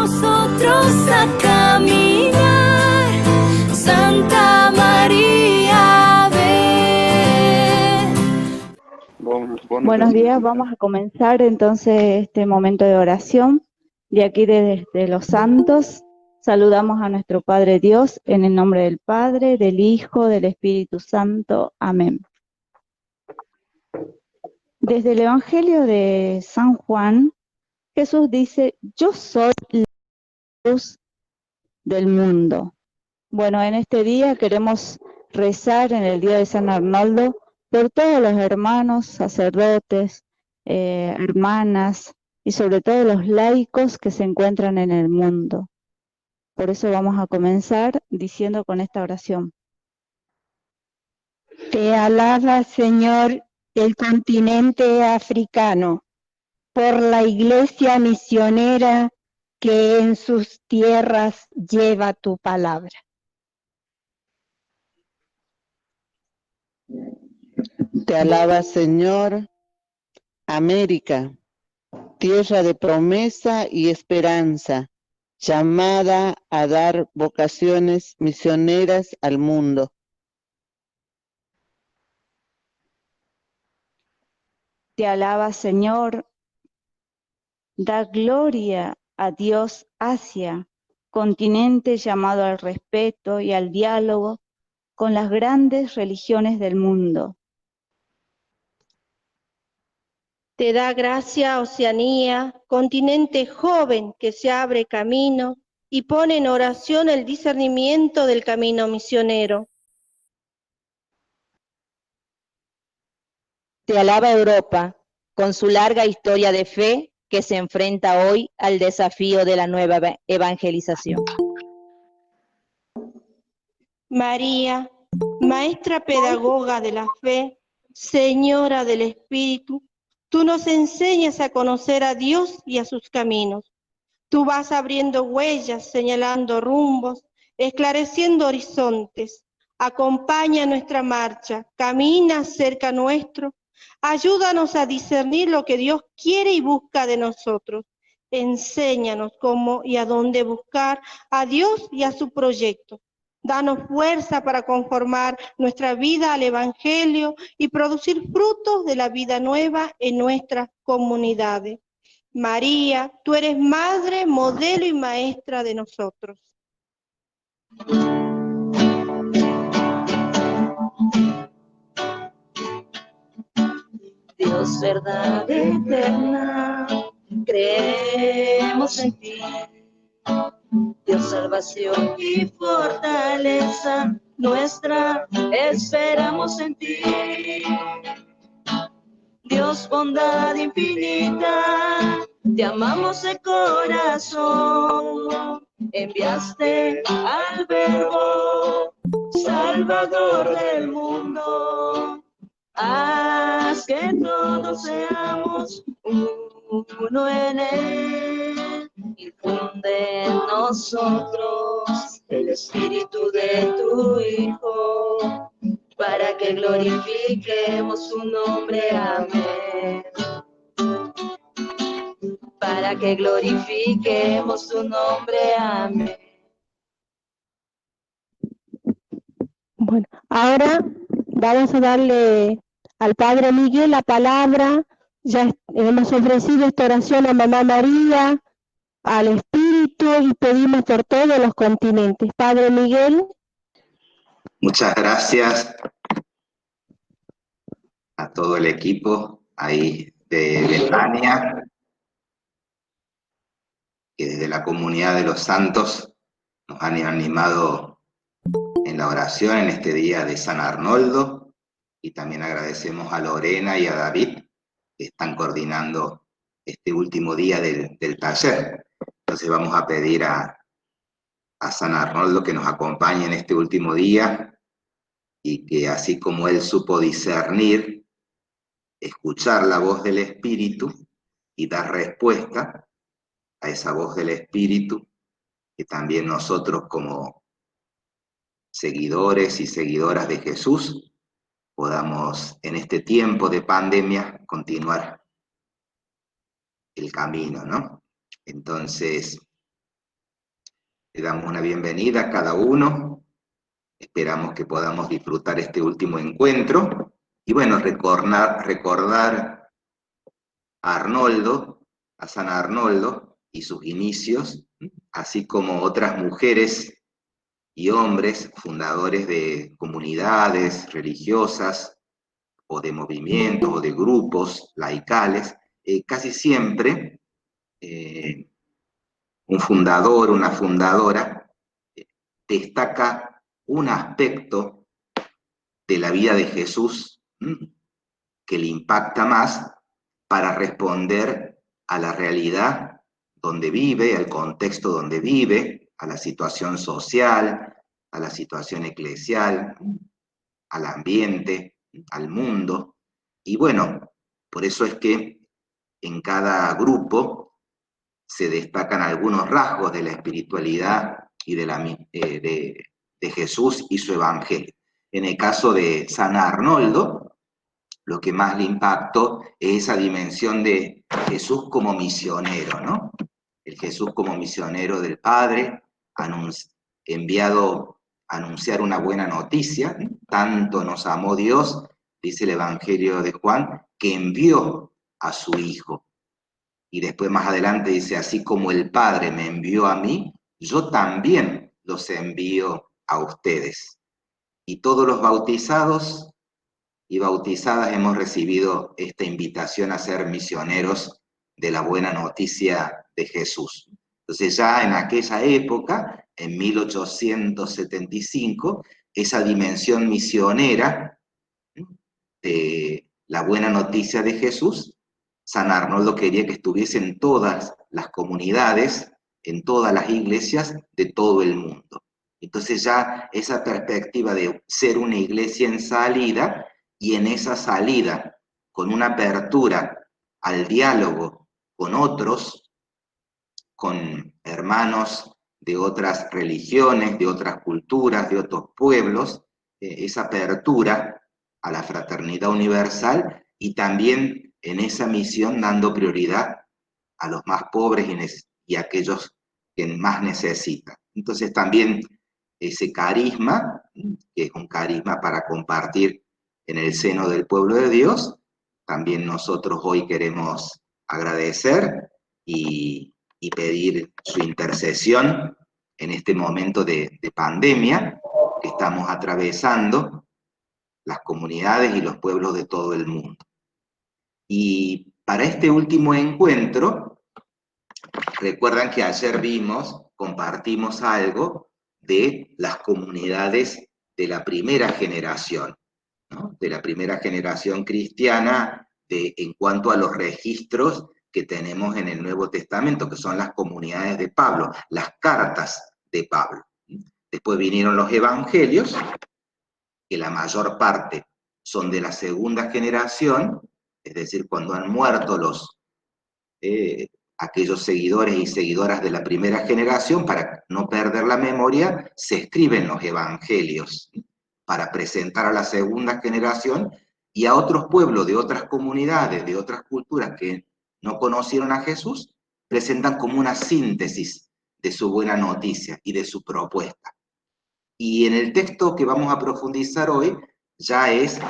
nosotros a caminar. Santa María, ven. Buenos días, vamos a comenzar entonces este momento de oración. De aquí desde los santos, saludamos a nuestro Padre Dios en el nombre del Padre, del Hijo, del Espíritu Santo. Amén. Desde el Evangelio de San Juan, Jesús dice: yo soy la luz del mundo. Bueno, en este día queremos rezar en el día de San Arnoldo por todos los hermanos, sacerdotes, hermanas y sobre todo los laicos que se encuentran en el mundo. Por eso vamos a comenzar diciendo con esta oración. Te alaba, Señor, el continente africano, por la iglesia misionera que en sus tierras lleva tu palabra. Te alaba, Señor, América, tierra de promesa y esperanza, llamada a dar vocaciones misioneras al mundo. Te alaba, Señor, da gloria a Dios Asia, continente llamado al respeto y al diálogo con las grandes religiones del mundo. Te da gracia Oceanía, continente joven que se abre camino y pone en oración el discernimiento del camino misionero. Te alaba Europa, con su larga historia de fe que se enfrenta hoy al desafío de la nueva evangelización. María, maestra pedagoga de la fe, señora del Espíritu, tú nos enseñas a conocer a Dios y a sus caminos. Tú vas abriendo huellas, señalando rumbos, esclareciendo horizontes. Acompaña nuestra marcha, camina cerca nuestro. Ayúdanos a discernir lo que Dios quiere y busca de nosotros. Enséñanos cómo y a dónde buscar a Dios y a su proyecto. Danos fuerza para conformar nuestra vida al Evangelio y producir frutos de la vida nueva en nuestras comunidades. María, tú eres madre, modelo y maestra de nosotros. Dios, verdad eterna, creemos en ti. Dios, salvación y fortaleza nuestra, esperamos en ti. Dios, bondad infinita, te amamos de corazón. Enviaste al Verbo, Salvador del mundo. Haz que todos seamos uno en Él y funde en nosotros el espíritu de tu Hijo, para que glorifiquemos su nombre. Amén. Para que glorifiquemos su nombre. Amén. Bueno, ahora vamos a darle al Padre Miguel la palabra. Ya hemos ofrecido esta oración a Mamá María, al Espíritu, y pedimos por todos los continentes. Padre Miguel. Muchas gracias a todo el equipo ahí de Betania, que desde la comunidad de los santos nos han animado en la oración en este día de San Arnoldo, y también agradecemos a Lorena y a David que están coordinando este último día del taller. Entonces vamos a pedir a San Arnoldo que nos acompañe en este último día, y que así como él supo discernir, escuchar la voz del Espíritu y dar respuesta a esa voz del Espíritu, que también nosotros como seguidores y seguidoras de Jesús podamos en este tiempo de pandemia continuar el camino, ¿no? Entonces, Le damos una bienvenida a cada uno. Esperamos que podamos disfrutar este último encuentro. Y bueno, recordar a Arnoldo, a San Arnoldo y sus inicios, así como otras mujeres y hombres fundadores de comunidades religiosas o de movimientos o de grupos laicales. Casi siempre un fundador, una fundadora, destaca un aspecto de la vida de Jesús que le impacta más para responder a la realidad donde vive, al contexto donde vive, a la situación social, a la situación eclesial, al ambiente, al mundo. Y bueno, por eso es que en cada grupo se destacan algunos rasgos de la espiritualidad y de Jesús y su evangelio. En el caso de San Arnoldo, lo que más le impactó es esa dimensión de Jesús como misionero, ¿no? El Jesús como misionero del Padre, enviado a anunciar una buena noticia. Tanto nos amó Dios, dice el Evangelio de Juan, que envió a su Hijo. Y después más adelante dice, así como el Padre me envió a mí, yo también los envío a ustedes. Y todos los bautizados y bautizadas hemos recibido esta invitación a ser misioneros de la buena noticia de Jesús. Entonces ya en aquella época, en 1875, esa dimensión misionera de la buena noticia de Jesús, San Arnoldo quería que estuviese en todas las comunidades, en todas las iglesias de todo el mundo. Entonces ya esa perspectiva de ser una iglesia en salida, y en esa salida, con una apertura al diálogo con otros, con hermanos de otras religiones, de otras culturas, de otros pueblos, esa apertura a la fraternidad universal, y también en esa misión dando prioridad a los más pobres y a aquellos que más necesitan. Entonces también ese carisma, que es un carisma para compartir en el seno del pueblo de Dios, también nosotros hoy queremos agradecer y pedir su intercesión en este momento de pandemia que estamos atravesando las comunidades y los pueblos de todo el mundo. Y para este último encuentro, recuerdan que ayer compartimos algo de las comunidades de la primera generación, ¿no? De la primera generación cristiana en cuanto a los registros que tenemos en el Nuevo Testamento, que son las comunidades de Pablo, las cartas de Pablo. Después vinieron los evangelios, que la mayor parte son de la segunda generación, es decir, cuando han muerto aquellos seguidores y seguidoras de la primera generación, para no perder la memoria, se escriben los evangelios para presentar a la segunda generación y a otros pueblos de otras comunidades, de otras culturas que no conocieron a Jesús, presentan como una síntesis de su buena noticia y de su propuesta. Y en el texto que vamos a profundizar hoy, ya es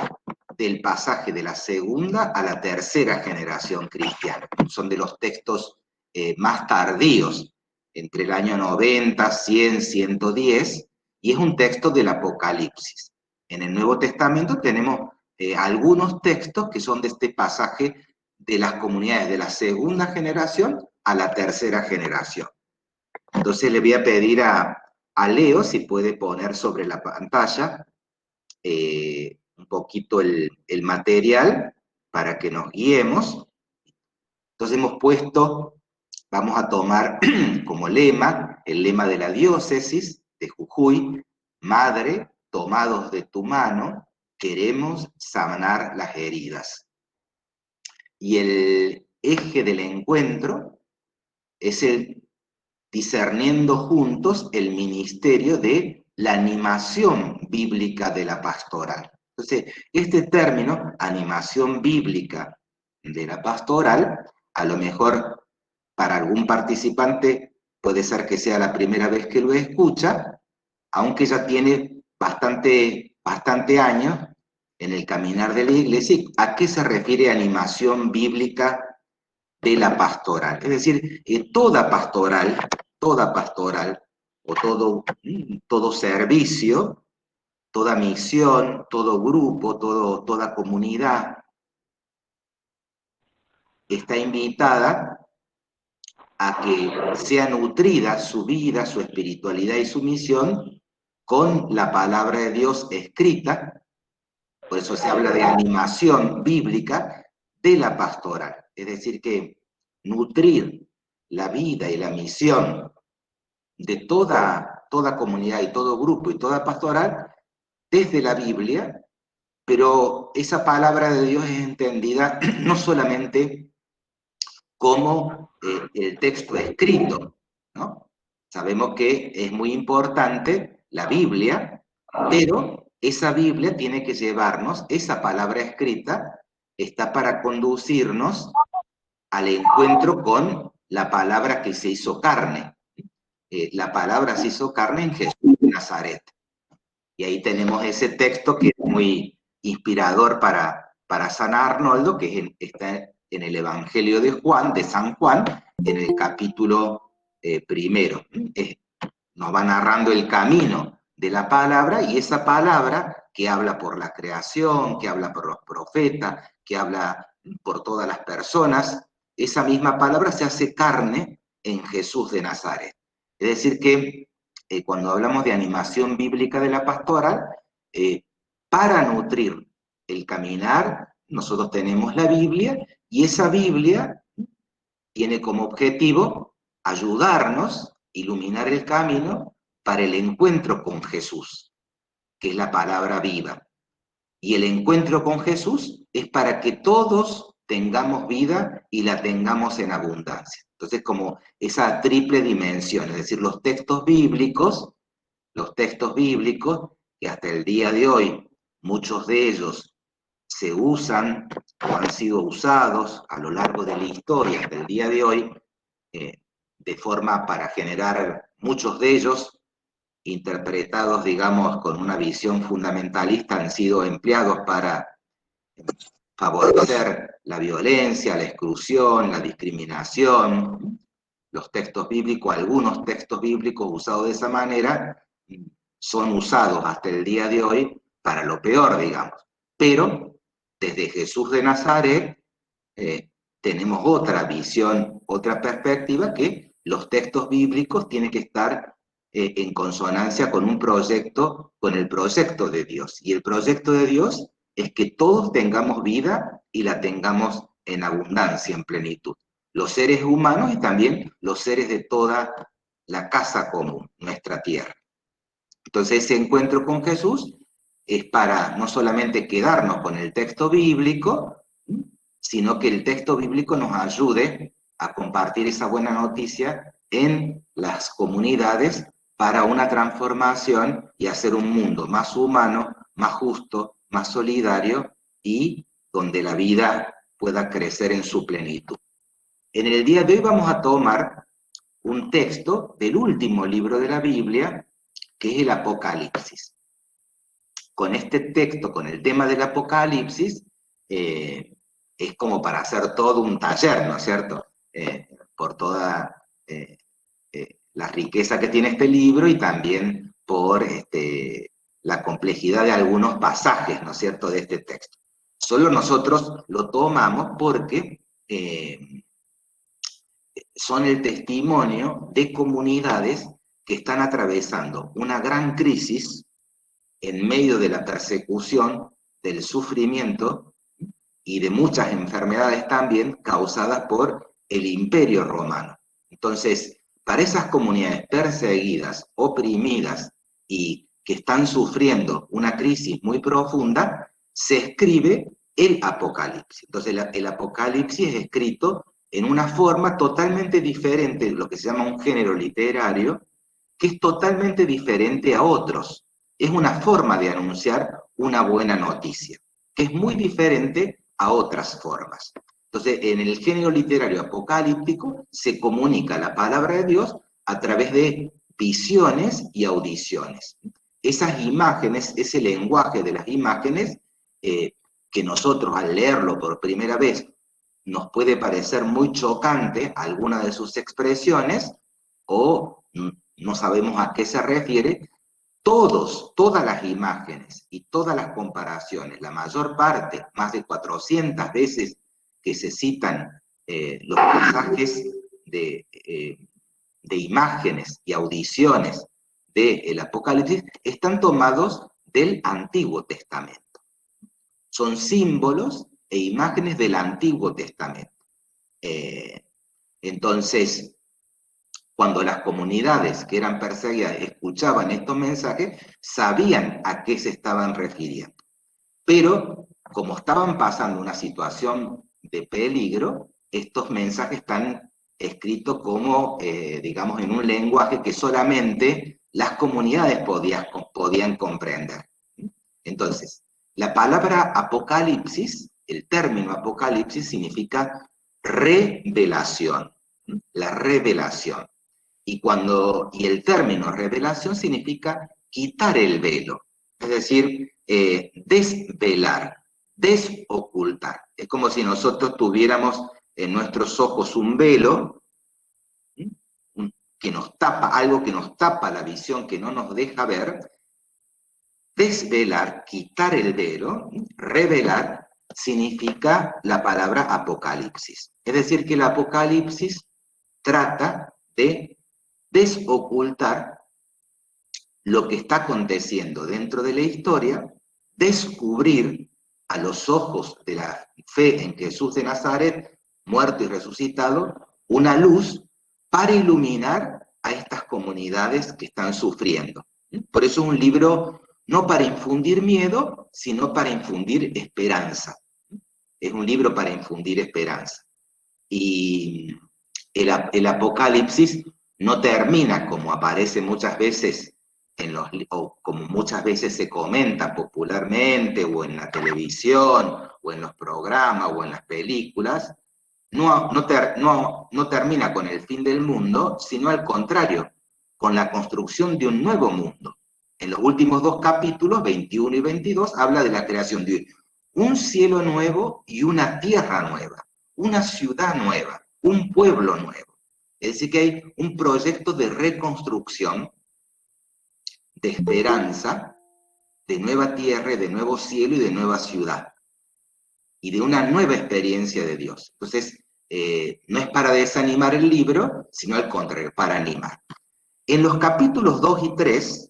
del pasaje de la segunda a la tercera generación cristiana. Son de los textos más tardíos, entre el año 90, 100, 110, y es un texto del Apocalipsis. En el Nuevo Testamento tenemos algunos textos que son de este pasaje de las comunidades de la segunda generación a la tercera generación. Entonces le voy a pedir a Leo si puede poner sobre la pantalla un poquito el material para que nos guiemos. Entonces hemos vamos a tomar como lema, el lema de la diócesis de Jujuy: Madre, tomados de tu mano, queremos sanar las heridas. Y el eje del encuentro es el discerniendo juntos el ministerio de la animación bíblica de la pastoral. Entonces, este término, animación bíblica de la pastoral, a lo mejor para algún participante puede ser que sea la primera vez que lo escucha, aunque ya tiene bastante años en el caminar de la iglesia. ¿A qué se refiere animación bíblica de la pastoral? Es decir, toda pastoral, o todo servicio, toda misión, todo grupo, toda comunidad está invitada a que sea nutrida su vida, su espiritualidad y su misión con la palabra de Dios escrita. Por eso se habla de animación bíblica de la pastoral. Es decir, que nutrir la vida y la misión de toda comunidad y todo grupo y toda pastoral desde la Biblia, pero esa palabra de Dios es entendida no solamente como el texto escrito, ¿no? Sabemos que es muy importante la Biblia, pero esa Biblia tiene que llevarnos, esa palabra escrita está para conducirnos al encuentro con la palabra que se hizo carne. La palabra se hizo carne en Jesús de Nazaret. Y ahí tenemos ese texto que es muy inspirador para San Arnoldo, que está en el Evangelio de Juan, de San Juan, en el capítulo primero. Nos va narrando el camino de la palabra, y esa palabra que habla por la creación, que habla por los profetas, que habla por todas las personas, esa misma palabra se hace carne en Jesús de Nazaret. Es decir que cuando hablamos de animación bíblica de la pastoral, para nutrir el caminar, nosotros tenemos la Biblia, y esa Biblia tiene como objetivo ayudarnos, iluminar el camino para el encuentro con Jesús, que es la palabra viva. Y el encuentro con Jesús es para que todos tengamos vida y la tengamos en abundancia. Entonces, como esa triple dimensión, es decir, los textos bíblicos, que hasta el día de hoy, muchos de ellos se usan o han sido usados a lo largo de la historia hasta el día de hoy, de forma para generar, muchos de ellos, interpretados, digamos, con una visión fundamentalista, han sido empleados para favorecer la violencia, la exclusión, la discriminación. Los textos bíblicos, algunos textos bíblicos usados de esa manera, son usados hasta el día de hoy para lo peor, digamos. Pero desde Jesús de Nazaret tenemos otra visión, otra perspectiva, que los textos bíblicos tienen que estar en consonancia con un proyecto, con el proyecto de Dios. Y el proyecto de Dios es que todos tengamos vida y la tengamos en abundancia, en plenitud. Los seres humanos y también los seres de toda la casa común, nuestra tierra. Entonces ese encuentro con Jesús es para no solamente quedarnos con el texto bíblico, sino que el texto bíblico nos ayude a compartir esa buena noticia en las comunidades para una transformación y hacer un mundo más humano, más justo, más solidario, y donde la vida pueda crecer en su plenitud. En el día de hoy vamos a tomar un texto del último libro de la Biblia, que es el Apocalipsis. Con este texto, con el tema del Apocalipsis, es como para hacer todo un taller, ¿no es cierto? Por toda la riqueza que tiene este libro, y también por la complejidad de algunos pasajes, ¿no es cierto?, de este texto. Solo nosotros lo tomamos porque son el testimonio de comunidades que están atravesando una gran crisis en medio de la persecución, del sufrimiento y de muchas enfermedades también causadas por el Imperio Romano. Entonces, para esas comunidades perseguidas, oprimidas y que están sufriendo una crisis muy profunda, se escribe el Apocalipsis. Entonces, el Apocalipsis es escrito en una forma totalmente diferente de lo que se llama un género literario, que es totalmente diferente a otros. Es una forma de anunciar una buena noticia, que es muy diferente a otras formas. Entonces, en el género literario apocalíptico se comunica la palabra de Dios a través de visiones y audiciones. Esas imágenes, ese lenguaje de las imágenes, que nosotros al leerlo por primera vez nos puede parecer muy chocante alguna de sus expresiones, o no sabemos a qué se refiere, todas las imágenes y todas las comparaciones, la mayor parte, más de 400 veces que se citan los pasajes de imágenes y audiciones del Apocalipsis, están tomados del Antiguo Testamento. Son símbolos e imágenes del Antiguo Testamento. Entonces, cuando las comunidades que eran perseguidas escuchaban estos mensajes, sabían a qué se estaban refiriendo. Pero, como estaban pasando una situación de peligro, estos mensajes están escritos como, digamos, en un lenguaje que solamente las comunidades podían comprender. Entonces, la palabra apocalipsis, el término apocalipsis significa revelación, la revelación. Y el término revelación significa quitar el velo, es decir, desvelar, desocultar. Es como si nosotros tuviéramos en nuestros ojos un velo que nos tapa, algo que nos tapa la visión, que no nos deja ver. Desvelar, quitar el velo, revelar, significa la palabra apocalipsis. Es decir, que el apocalipsis trata de desocultar lo que está aconteciendo dentro de la historia, descubrir a los ojos de la fe en Jesús de Nazaret, muerto y resucitado, una luz para iluminar a estas comunidades que están sufriendo. Por eso es un libro no para infundir miedo, sino para infundir esperanza. Es un libro para infundir esperanza. Y el Apocalipsis no termina, como aparece muchas veces, o como muchas veces se comenta popularmente, o en la televisión, o en los programas, o en las películas, no termina con el fin del mundo, sino al contrario, con la construcción de un nuevo mundo. En los últimos 2 capítulos, 21 y 22, habla de la creación de un cielo nuevo y una tierra nueva, una ciudad nueva, un pueblo nuevo. Es decir, que hay un proyecto de reconstrucción, de esperanza, de nueva tierra, de nuevo cielo y de nueva ciudad. Y de una nueva experiencia de Dios. Entonces, no es para desanimar el libro, sino al contrario, para animar. En los capítulos 2 y 3,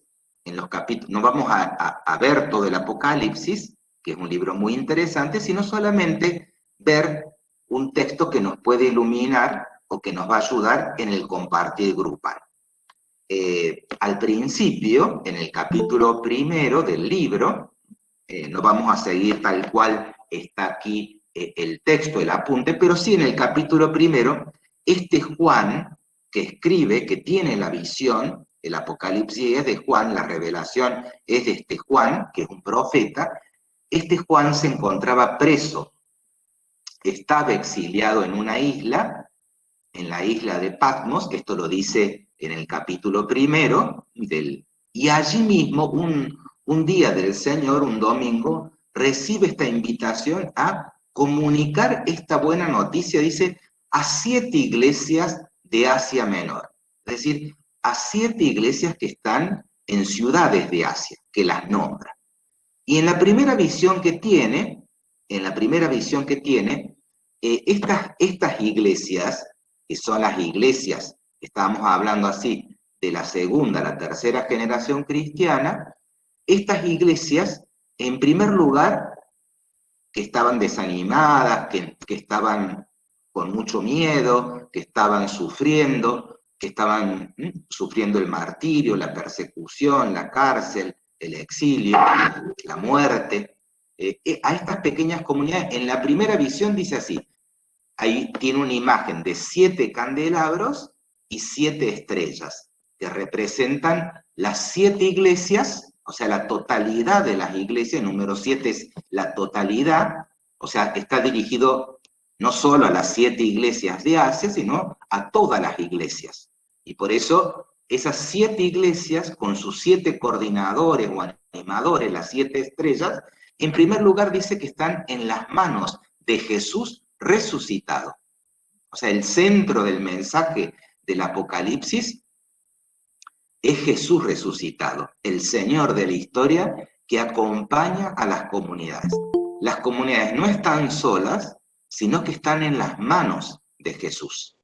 no vamos a ver todo el Apocalipsis, que es un libro muy interesante, sino solamente ver un texto que nos puede iluminar o que nos va a ayudar en el compartir grupal. Al principio, en el capítulo 1 del libro, no vamos a seguir tal cual está aquí el texto, el apunte, pero sí en el capítulo 1, este Juan que escribe, que tiene la visión, el Apocalipsis es de Juan, la revelación es de este Juan, que es un profeta. Este Juan se encontraba preso, estaba exiliado en una isla, en la isla de Patmos, esto lo dice en el capítulo 1, y allí mismo, un día del Señor, un domingo, recibe esta invitación a comunicar esta buena noticia, dice, a 7 iglesias de Asia Menor. Es decir, a 7 iglesias que están en ciudades de Asia, que las nombra. Y en la primera visión que tiene, estas iglesias, que son las iglesias, estábamos hablando así, de la segunda, la tercera generación cristiana, estas iglesias, en primer lugar, que estaban desanimadas, que estaban con mucho miedo, que estaban sufriendo el martirio, la persecución, la cárcel, el exilio, la muerte. A estas pequeñas comunidades, en la primera visión dice así, ahí tiene una imagen de 7 candelabros y 7 estrellas, que representan las 7 iglesias, o sea, la totalidad de las iglesias. El número 7 es la totalidad, o sea, está dirigido no solo a las 7 iglesias de Asia, sino a todas las iglesias. Y por eso esas 7 iglesias, con sus 7 coordinadores o animadores, las 7 estrellas, en primer lugar dice que están en las manos de Jesús resucitado. O sea, el centro del mensaje del Apocalipsis es Jesús resucitado, el Señor de la historia que acompaña a las comunidades. Las comunidades no están solas, sino que están en las manos de Jesús.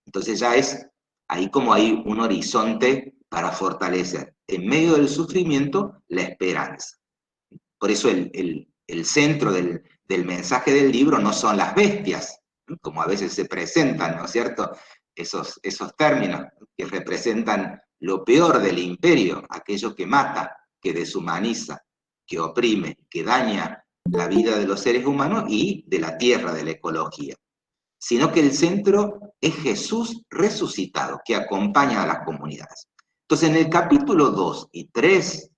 Entonces ya es ahí como hay un horizonte para fortalecer, en medio del sufrimiento, la esperanza. Por eso el centro del mensaje del libro no son las bestias, como a veces se presentan, ¿no es cierto? Esos términos que representan lo peor del imperio, aquello que mata, que deshumaniza, que oprime, que daña la vida de los seres humanos y de la tierra, de la ecología. Sino que el centro es Jesús resucitado, que acompaña a las comunidades. Entonces, en el capítulo 2 y 3,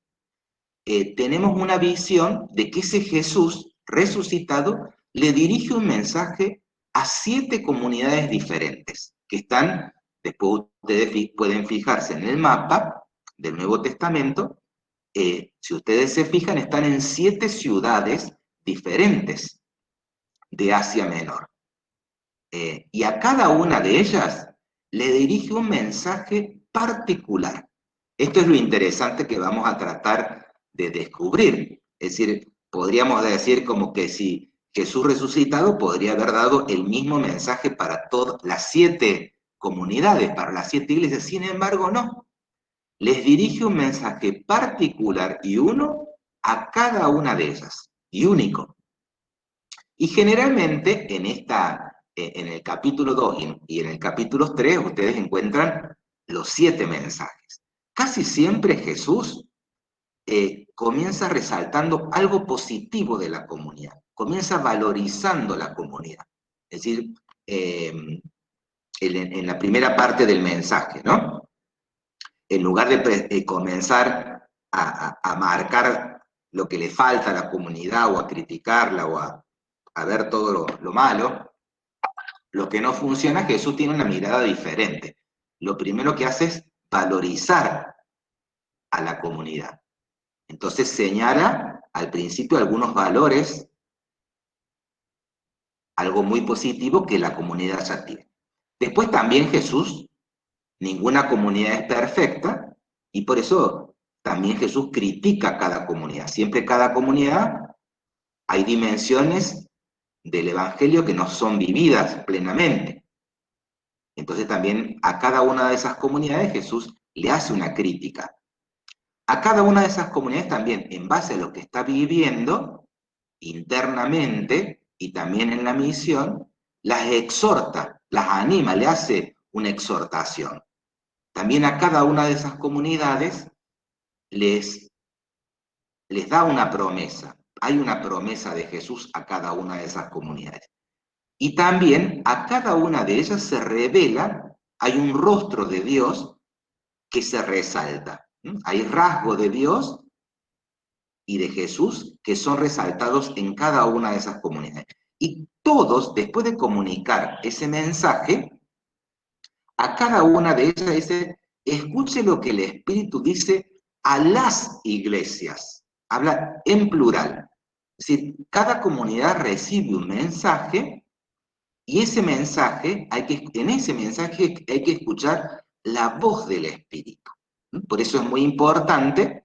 tenemos una visión de que ese Jesús resucitado le dirige un mensaje a 7 comunidades diferentes, que están, después ustedes pueden fijarse en el mapa del Nuevo Testamento, si ustedes se fijan, están en 7 ciudades diferentes de Asia Menor. Y a cada una de ellas le dirige un mensaje particular. Esto es lo interesante que vamos a tratar de descubrir. Es decir, podríamos decir como que si Jesús resucitado podría haber dado el mismo mensaje para todas las 7 comunidades, para las 7 iglesias. Sin embargo, no. Les dirige un mensaje particular y uno a cada una de ellas, y único. Y generalmente en el capítulo 2 y en el capítulo 3 ustedes encuentran los 7 mensajes. Casi siempre Jesús comienza resaltando algo positivo de la comunidad, comienza valorizando la comunidad. Es decir, en la primera parte del mensaje, ¿no? En lugar de comenzar a marcar lo que le falta a la comunidad o a criticarla o a ver todo lo malo, lo que no funciona, Jesús tiene una mirada diferente. Lo primero que hace es valorizar a la comunidad. Entonces señala al principio algunos valores, algo muy positivo que la comunidad ya tiene. Después también Jesús, ninguna comunidad es perfecta, y por eso también Jesús critica a cada comunidad. Siempre cada comunidad hay dimensiones del Evangelio que no son vividas plenamente. Entonces también a cada una de esas comunidades Jesús le hace una crítica. A cada una de esas comunidades también, en base a lo que está viviendo internamente y también en la misión, las exhorta, las anima, le hace una exhortación. También a cada una de esas comunidades les da una promesa. Hay una promesa de Jesús a cada una de esas comunidades. Y también a cada una de ellas se revela, hay un rostro de Dios que se resalta. Hay rasgos de Dios y de Jesús que son resaltados en cada una de esas comunidades. Y todos, después de comunicar ese mensaje, a cada una de ellas dice, escuche lo que el Espíritu dice a las iglesias. Habla en plural. Es decir, cada comunidad recibe un mensaje y ese mensaje, en ese mensaje hay que escuchar la voz del Espíritu. Por eso es muy importante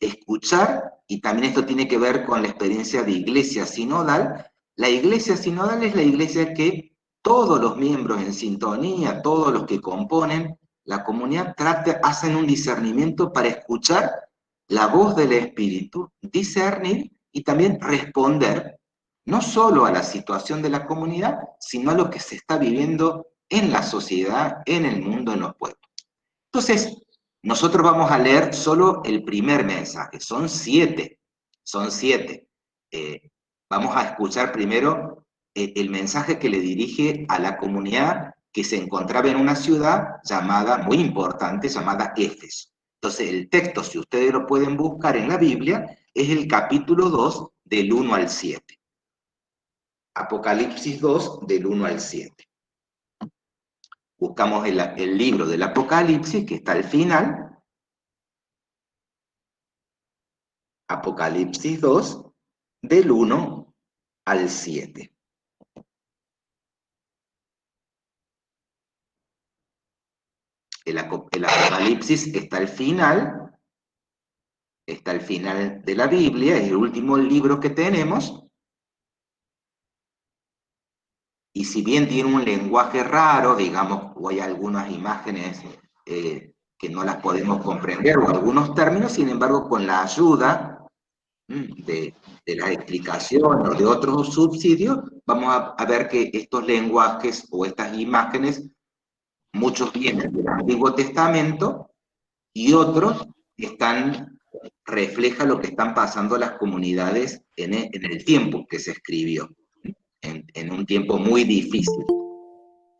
escuchar, y también esto tiene que ver con la experiencia de iglesia sinodal. La iglesia sinodal es la iglesia que todos los miembros en sintonía, todos los que componen la comunidad, hacen un discernimiento para escuchar la voz del Espíritu, discernir y también responder, no solo a la situación de la comunidad, sino a lo que se está viviendo en la sociedad, en el mundo, en los pueblos. Entonces, nosotros vamos a leer solo el primer mensaje, son 7. Vamos a escuchar primero el mensaje que le dirige a la comunidad que se encontraba en una ciudad muy importante, llamada Éfeso. Entonces, el texto, si ustedes lo pueden buscar en la Biblia, es el capítulo 2, del 1 al 7. Apocalipsis 2, del 1 al 7. buscamos el libro del Apocalipsis, que está al final, Apocalipsis 2, del 1 al 7. El Apocalipsis está al final de la Biblia, es el último libro que tenemos, y si bien tiene un lenguaje raro, digamos, o hay algunas imágenes que no las podemos comprender, o algunos términos, sin embargo, con la ayuda de las explicaciones o de otros subsidios, vamos a ver que estos lenguajes o estas imágenes, muchos vienen del Antiguo Testamento y otros refleja lo que están pasando las comunidades en el tiempo que se escribió, en un tiempo muy difícil.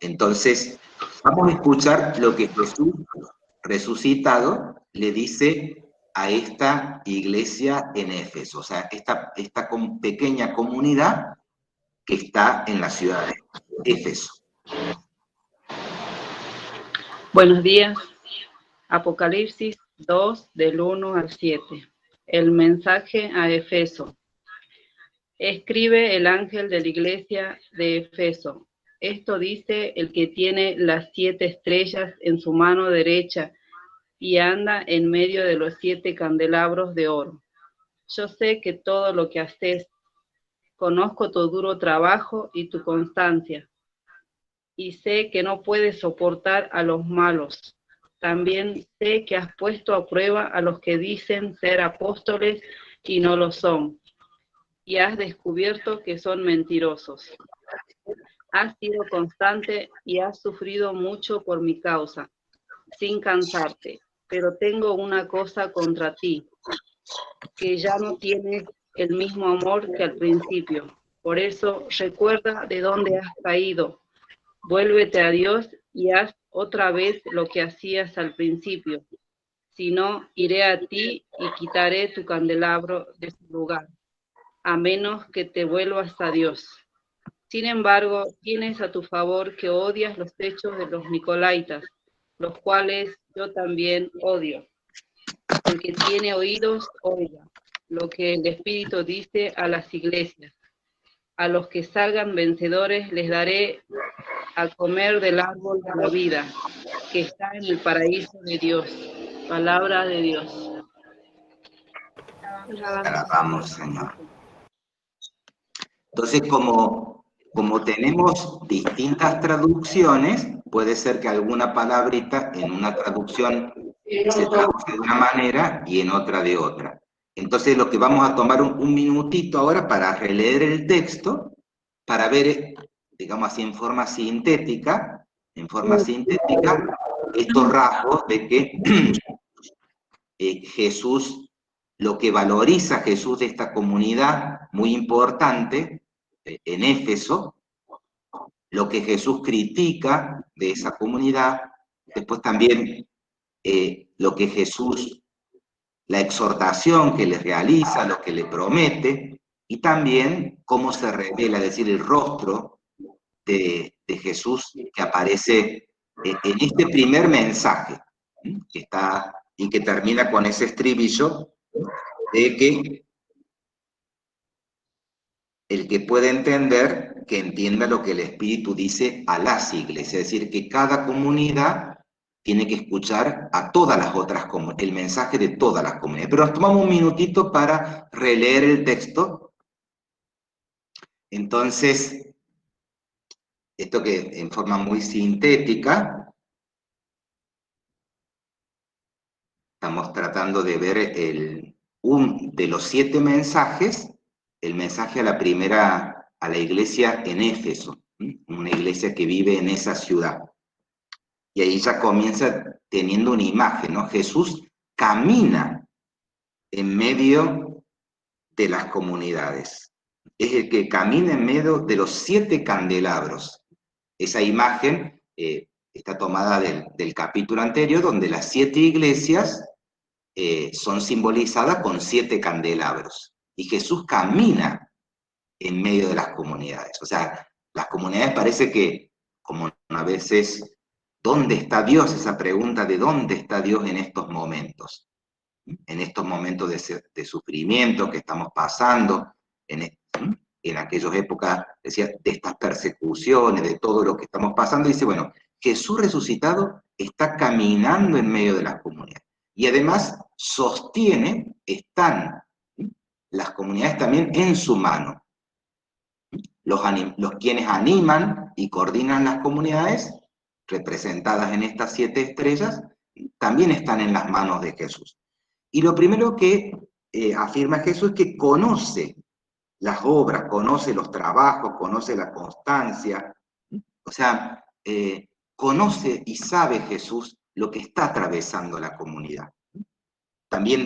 Entonces, vamos a escuchar lo que Jesús resucitado le dice a esta iglesia en Éfeso, o sea, esta pequeña comunidad que está en la ciudad de Éfeso. Buenos días. Apocalipsis 2, del 1 al 7. El mensaje a Efeso. Escribe el ángel de la iglesia de Efeso. Esto dice el que tiene las 7 estrellas en su mano derecha y anda en medio de los 7 candelabros de oro. Yo sé que todo lo que haces, conozco tu duro trabajo y tu constancia, y sé que no puedes soportar a los malos. También sé que has puesto a prueba a los que dicen ser apóstoles y no lo son, y has descubierto que son mentirosos. Has sido constante y has sufrido mucho por mi causa, sin cansarte, pero tengo una cosa contra ti, que ya no tienes el mismo amor que al principio. Por eso recuerda de dónde has caído, vuélvete a Dios y haz otra vez lo que hacías al principio. Si no, iré a ti y quitaré tu candelabro de su lugar, a menos que te vuelvas a Dios. Sin embargo, tienes a tu favor que odias los hechos de los Nicolaitas, los cuales yo también odio. El que tiene oídos, oiga lo que el Espíritu dice a las iglesias. A los que salgan vencedores les daré a comer del árbol de la vida, que está en el paraíso de Dios. Palabra de Dios. Alabamos, Señor. Entonces, como tenemos distintas traducciones, puede ser que alguna palabrita en una traducción se traduce de una manera y en otra de otra. Entonces, lo que vamos a tomar un minutito ahora para releer el texto, para ver, digamos así, en forma sintética, estos rasgos de que Jesús, lo que valoriza Jesús de esta comunidad muy importante en Éfeso, lo que Jesús critica de esa comunidad, después también lo que Jesús, la exhortación que le realiza, lo que le promete, y también cómo se revela, es decir, el rostro de Jesús que aparece en este primer mensaje, que está y que termina con ese estribillo de que el que puede entender, que entienda lo que el Espíritu dice a las iglesias, es decir, que cada comunidad tiene que escuchar a todas las otras comunidades, el mensaje de todas las comunidades. Pero nos tomamos un minutito para releer el texto. Entonces, esto que en forma muy sintética, estamos tratando de ver de los 7 mensajes, el mensaje a la iglesia en Éfeso, una iglesia que vive en esa ciudad. Y ahí ya comienza teniendo una imagen, ¿no? Jesús camina en medio de las comunidades. Es el que camina en medio de los 7 candelabros. Esa imagen está tomada del capítulo anterior, donde las 7 iglesias son simbolizadas con 7 candelabros. Y Jesús camina en medio de las comunidades. O sea, las comunidades parece que, como a veces ¿Dónde está Dios? Esa pregunta de dónde está Dios en estos momentos. En estos momentos de sufrimiento que estamos pasando, en aquellas épocas, decía, de estas persecuciones, de todo lo que estamos pasando, dice, bueno, Jesús resucitado está caminando en medio de las comunidades. Y además sostiene, están las comunidades también en su mano. Los quienes animan y coordinan las comunidades, representadas en estas 7 estrellas, también están en las manos de Jesús. Y lo primero que afirma Jesús es que conoce las obras, conoce los trabajos, conoce la constancia, o sea, conoce y sabe Jesús lo que está atravesando la comunidad. También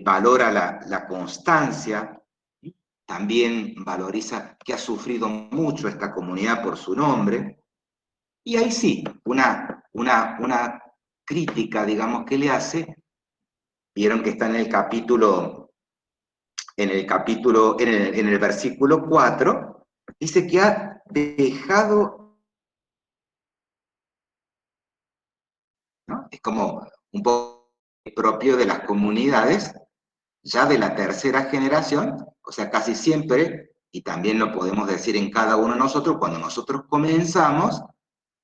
valora la constancia, también valoriza que ha sufrido mucho esta comunidad por su nombre, y ahí sí, una crítica, digamos, que le hace. Vieron que está en el versículo 4, dice que ha dejado, ¿no? Es como un poco propio de las comunidades, ya de la tercera generación, o sea, casi siempre, y también lo podemos decir en cada uno de nosotros, cuando nosotros comenzamos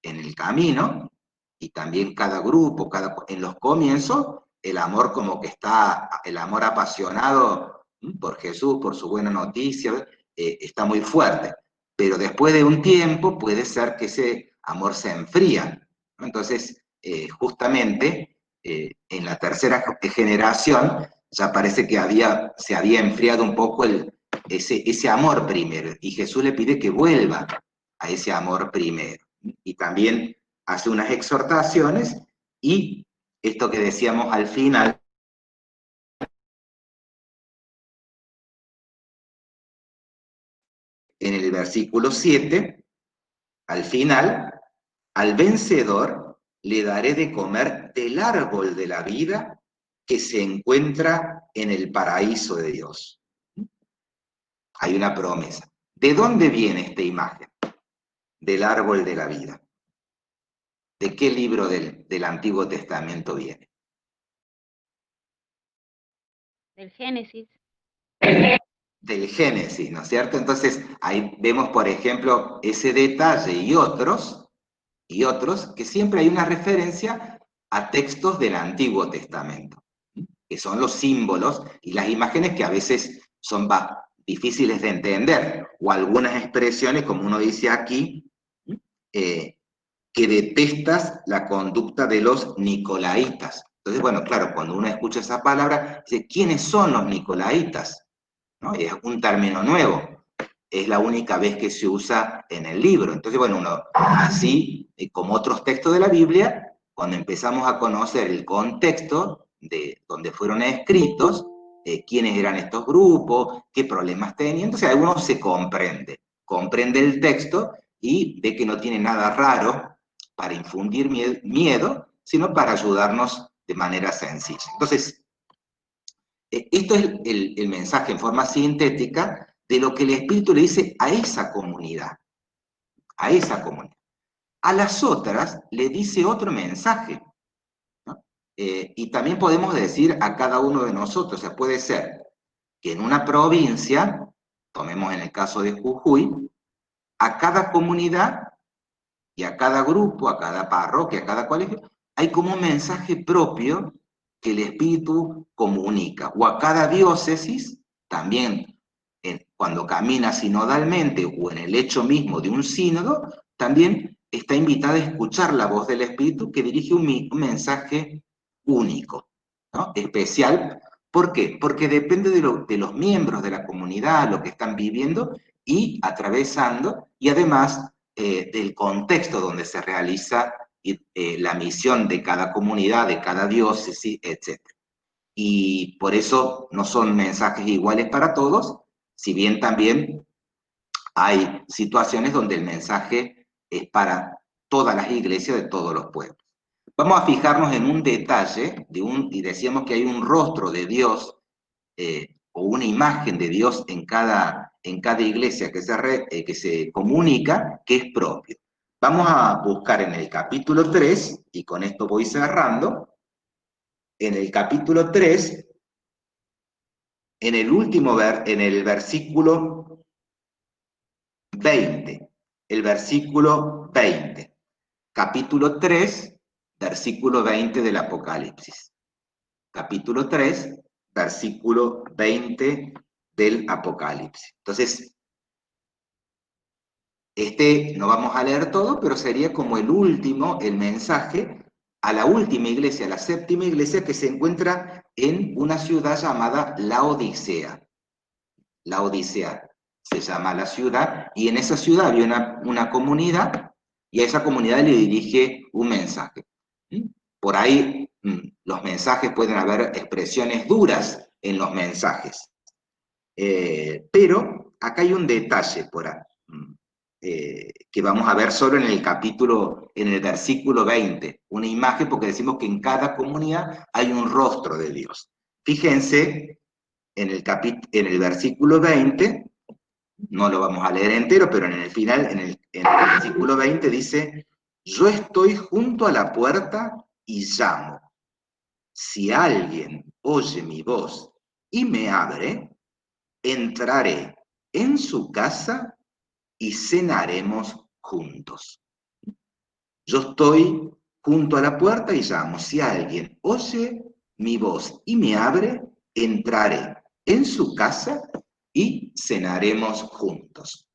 en el camino, y también cada grupo, en los comienzos, el amor como que está, el amor apasionado por Jesús, por su buena noticia, está muy fuerte. Pero después de un tiempo puede ser que ese amor se enfría, ¿no? Entonces, justamente, en la tercera generación, ya parece que se había enfriado un poco ese amor primero, y Jesús le pide que vuelva a ese amor primero. Y también hace unas exhortaciones, y esto que decíamos al final, en el versículo 7, al final, al vencedor le daré de comer del árbol de la vida que se encuentra en el paraíso de Dios. Hay una promesa. ¿De dónde viene esta imagen? Del árbol de la vida. ¿De qué libro del Antiguo Testamento viene? Del Génesis. Del Génesis, ¿no es cierto? Entonces, ahí vemos, por ejemplo, ese detalle y otros, que siempre hay una referencia a textos del Antiguo Testamento, que son los símbolos y las imágenes que a veces son difíciles de entender, o algunas expresiones, como uno dice aquí, que detestas la conducta de los nicolaitas. Entonces, bueno, claro, cuando uno escucha esa palabra, dice, ¿quiénes son los nicolaitas? ¿No? Es un término nuevo, es la única vez que se usa en el libro. Entonces, bueno, uno así, como otros textos de la Biblia, cuando empezamos a conocer el contexto de donde fueron escritos, quiénes eran estos grupos, qué problemas tenían, entonces uno se comprende el texto y ve que no tiene nada raro para infundir miedo, sino para ayudarnos de manera sencilla. Entonces, esto es el mensaje en forma sintética de lo que el Espíritu le dice a esa comunidad, a esa comunidad. A las otras le dice otro mensaje, ¿no? Y también podemos decir a cada uno de nosotros, o sea, puede ser que en una provincia, tomemos en el caso de Jujuy, a cada comunidad y a cada grupo, a cada parroquia, a cada colegio, hay como un mensaje propio que el Espíritu comunica, o a cada diócesis, también cuando camina sinodalmente o en el hecho mismo de un sínodo, también está invitada a escuchar la voz del Espíritu que dirige un mensaje único, ¿no? Especial. ¿Por qué? Porque depende de los miembros de la comunidad, lo que están viviendo y atravesando, y además del contexto donde se realiza la misión de cada comunidad, de cada diócesis, etc. Y por eso no son mensajes iguales para todos, si bien también hay situaciones donde el mensaje es para todas las iglesias de todos los pueblos. Vamos a fijarnos en un detalle, y decíamos que hay un rostro de Dios, o una imagen de Dios en cada iglesia que se comunica, que es propio. Vamos a buscar en el capítulo 3, y con esto voy cerrando, en el capítulo 3, en el versículo 20, el versículo 20, capítulo 3, versículo 20 del Apocalipsis. Capítulo 3, versículo 20 del Apocalipsis. Entonces, no vamos a leer todo, pero sería como el mensaje a la última iglesia, la séptima iglesia, que se encuentra en una ciudad llamada Laodicea. Laodicea se llama la ciudad, y en esa ciudad había una comunidad, y a esa comunidad le dirige un mensaje. Por ahí los mensajes pueden haber expresiones duras en los mensajes, pero acá hay un detalle que vamos a ver solo en el versículo 20, una imagen, porque decimos que en cada comunidad hay un rostro de Dios. Fíjense en el versículo 20, no lo vamos a leer entero, pero en el final, en el versículo 20 dice: yo estoy junto a la puerta y llamo. Si alguien oye mi voz y me abre, entraré en su casa y cenaremos juntos. Yo estoy junto a la puerta y llamo. Si alguien oye mi voz y me abre, entraré en su casa y cenaremos juntos.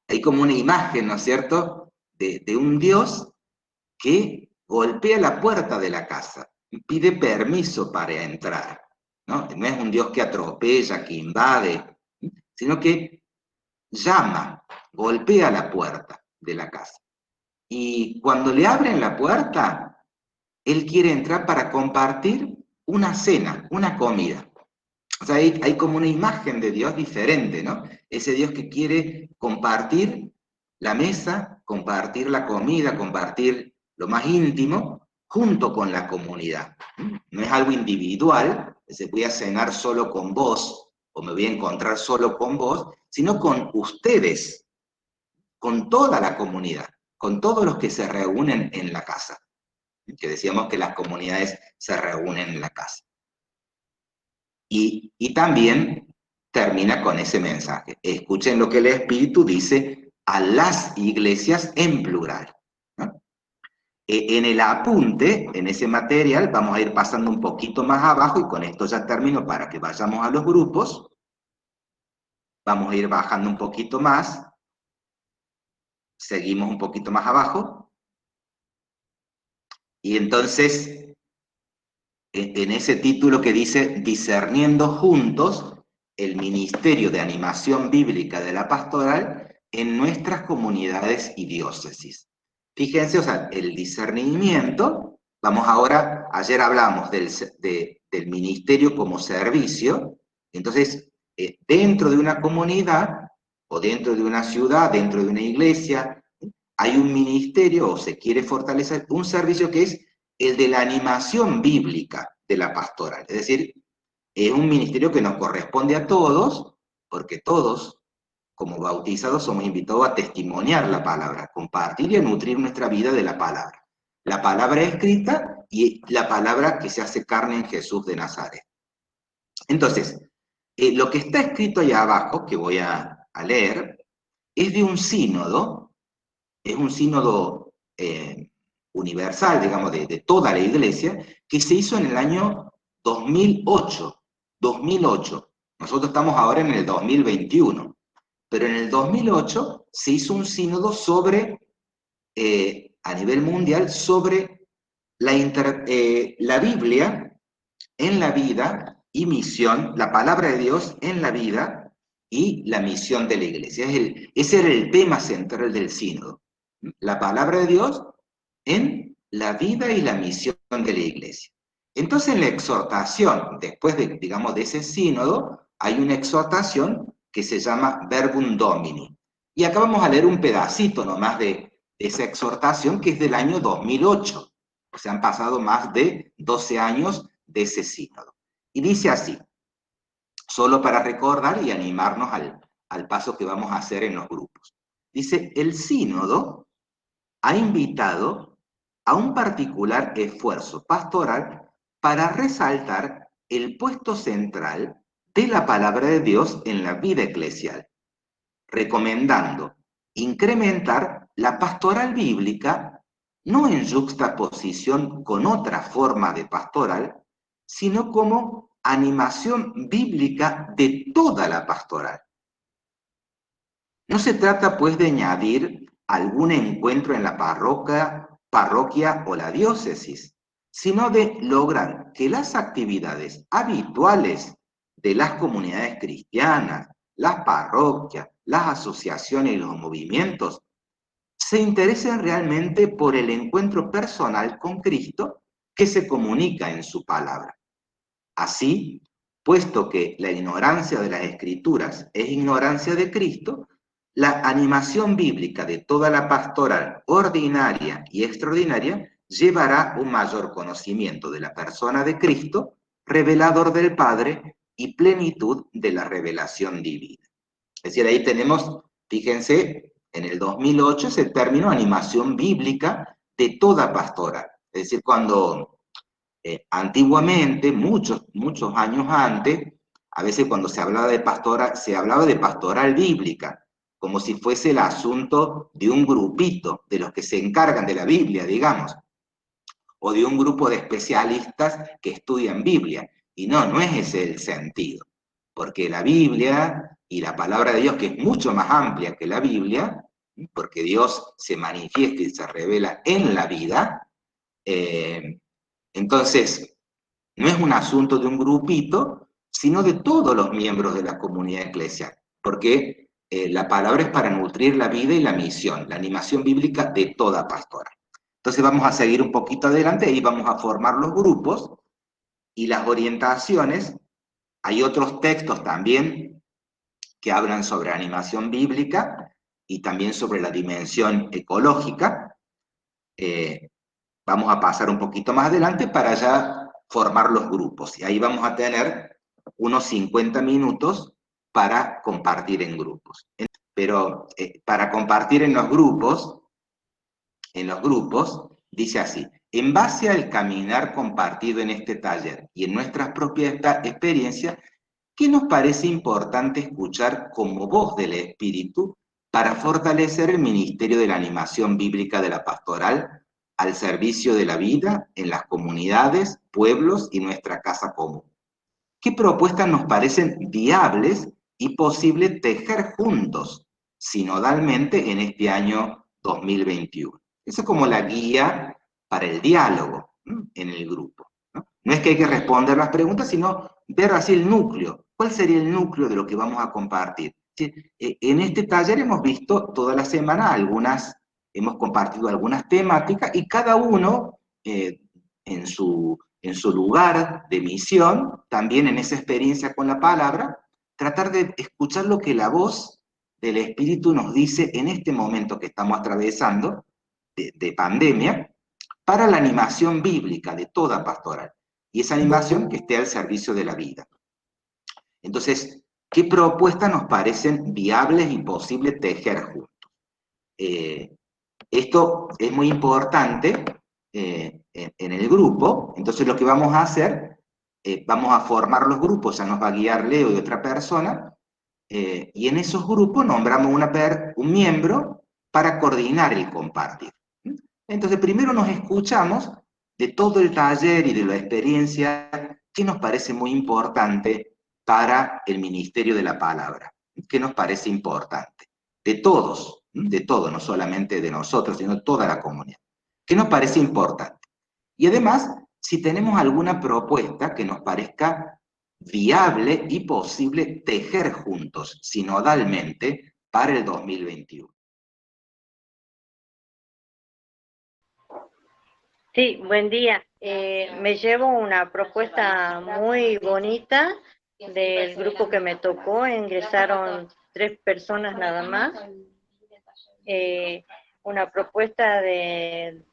Hay como una imagen, ¿no es cierto?, de un Dios que golpea la puerta de la casa y pide permiso para entrar, ¿no? No es un Dios que atropella, que invade, sino que llama, golpea la puerta de la casa. Y cuando le abren la puerta, Él quiere entrar para compartir una cena, una comida. O sea, hay como una imagen de Dios diferente, ¿no? Ese Dios que quiere compartir la mesa, compartir la comida, compartir lo más íntimo, junto con la comunidad. No es algo individual, que se voy a cenar solo con vos, o me voy a encontrar solo con vos, sino con ustedes, con toda la comunidad, con todos los que se reúnen en la casa. Que decíamos que las comunidades se reúnen en la casa. Y también termina con ese mensaje. Escuchen lo que el Espíritu dice a las iglesias en plural, ¿no? En el apunte, en ese material, vamos a ir pasando un poquito más abajo, y con esto ya termino para que vayamos a los grupos. Vamos a ir bajando un poquito más. Seguimos un poquito más abajo. Y entonces, en ese título que dice Discerniendo Juntos el Ministerio de Animación Bíblica de la Pastoral en nuestras comunidades y diócesis. Fíjense, o sea, el discernimiento, ayer hablamos del ministerio como servicio. Entonces, dentro de una comunidad, o dentro de una ciudad, dentro de una iglesia, hay un ministerio, o se quiere fortalecer un servicio que es el de la animación bíblica de la pastoral. Es decir, es un ministerio que nos corresponde a todos, porque todos, como bautizados, somos invitados a testimoniar la palabra, a compartir y a nutrir nuestra vida de la palabra. La palabra escrita y la palabra que se hace carne en Jesús de Nazaret. Entonces, lo que está escrito allá abajo, que voy a leer, es de un sínodo. Es un sínodo universal, digamos, de toda la iglesia, que se hizo en el año 2008. 2008. Nosotros estamos ahora en el 2021. Pero en el 2008 se hizo un sínodo a nivel mundial, sobre la Biblia en la vida y misión, la palabra de Dios en la vida y la misión de la iglesia. Ese era el tema central del sínodo. La palabra de Dios en la vida y la misión de la iglesia. Entonces, en la exhortación, después de ese sínodo, hay una exhortación que se llama Verbum Domini. Y acá vamos a leer un pedacito nomás de esa exhortación, que es del año 2008. O sea, han pasado más de 12 años de ese sínodo. Y dice así, solo para recordar y animarnos al paso que vamos a hacer en los grupos. Dice: el sínodo ha invitado a un particular esfuerzo pastoral para resaltar el puesto central de la palabra de Dios en la vida eclesial, recomendando incrementar la pastoral bíblica no en yuxtaposición con otra forma de pastoral, sino como animación bíblica de toda la pastoral. No se trata, pues, de añadir algún encuentro en la parroquia o la diócesis, sino de lograr que las actividades habituales de las comunidades cristianas, las parroquias, las asociaciones y los movimientos se interesen realmente por el encuentro personal con Cristo que se comunica en su palabra. Así, puesto que la ignorancia de las Escrituras es ignorancia de Cristo, la animación bíblica de toda la pastoral ordinaria y extraordinaria llevará un mayor conocimiento de la persona de Cristo, revelador del Padre y plenitud de la revelación divina. Es decir, ahí tenemos, fíjense, en el 2008 ese término animación bíblica de toda pastoral. Es decir, cuando antiguamente, muchos años antes, a veces cuando se hablaba de pastoral bíblica, como si fuese el asunto de un grupito, de los que se encargan de la Biblia, digamos, o de un grupo de especialistas que estudian Biblia. Y no es ese el sentido, porque la Biblia y la palabra de Dios, que es mucho más amplia que la Biblia, porque Dios se manifiesta y se revela en la vida, entonces, no es un asunto de un grupito, sino de todos los miembros de la comunidad eclesial, porque la palabra es para nutrir la vida y la misión, la animación bíblica de toda pastora. Entonces vamos a seguir un poquito adelante y vamos a formar los grupos y las orientaciones. Hay otros textos también que hablan sobre animación bíblica y también sobre la dimensión ecológica. Vamos a pasar un poquito más adelante para ya formar los grupos. Y ahí vamos a tener unos 50 minutos para compartir en grupos. Pero para compartir en los grupos, dice así: en base al caminar compartido en este taller y en nuestras propias experiencias, ¿qué nos parece importante escuchar como voz del Espíritu para fortalecer el ministerio de la animación bíblica de la pastoral al servicio de la vida en las comunidades, pueblos y nuestra casa común? ¿Qué propuestas nos parecen viables y posible tejer juntos, sinodalmente, en este año 2021? Eso es como la guía para el diálogo, ¿no?, en el grupo, ¿no? No es que hay que responder las preguntas, sino ver así el núcleo. ¿Cuál sería el núcleo de lo que vamos a compartir? ¿Sí? En este taller hemos visto toda la semana hemos compartido algunas temáticas y cada uno en su lugar de misión, también en esa experiencia con la palabra, tratar de escuchar lo que la voz del Espíritu nos dice en este momento que estamos atravesando de pandemia, para la animación bíblica de toda pastoral, y esa animación que esté al servicio de la vida. Entonces, ¿qué propuestas nos parecen viables y posibles tejer juntos? Esto es muy importante en el grupo. Entonces lo que vamos a hacer, vamos a formar los grupos, ya nos va a guiar Leo y otra persona, y en esos grupos nombramos un miembro para coordinar el compartir. Entonces primero nos escuchamos de todo el taller y de la experiencia que nos parece muy importante para el ministerio de la palabra, que nos parece importante, de todos, no solamente de nosotros, sino de toda la comunidad, que nos parece importante. Y además, si tenemos alguna propuesta que nos parezca viable y posible tejer juntos, sinodalmente, para el 2021. Sí, buen día. Me llevo una propuesta muy bonita del grupo que me tocó. Ingresaron 3 personas nada más. Una propuesta de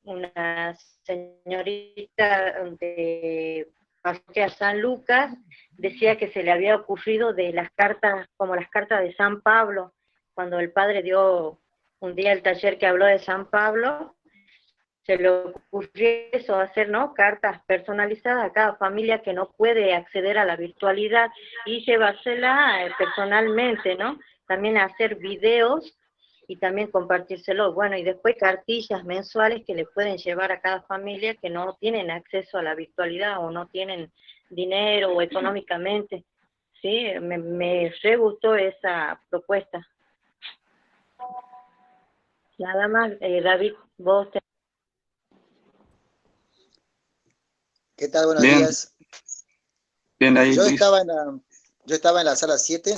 una señorita de Parroquia San Lucas, decía que se le había ocurrido de las cartas, como las cartas de San Pablo, cuando el padre dio un día el taller que habló de San Pablo, se le ocurrió eso, hacer, ¿no?, cartas personalizadas a cada familia que no puede acceder a la virtualidad y llevársela personalmente, ¿no? También hacer videos y también compartírselo. Bueno, y después cartillas mensuales que le pueden llevar a cada familia que no tienen acceso a la virtualidad o no tienen dinero o económicamente. Sí, me re gustó esa propuesta. Nada más, David, vos te... ¿Qué tal? Buenos Bien, días. bien ahí, Yo Luis. estaba en la sala 7.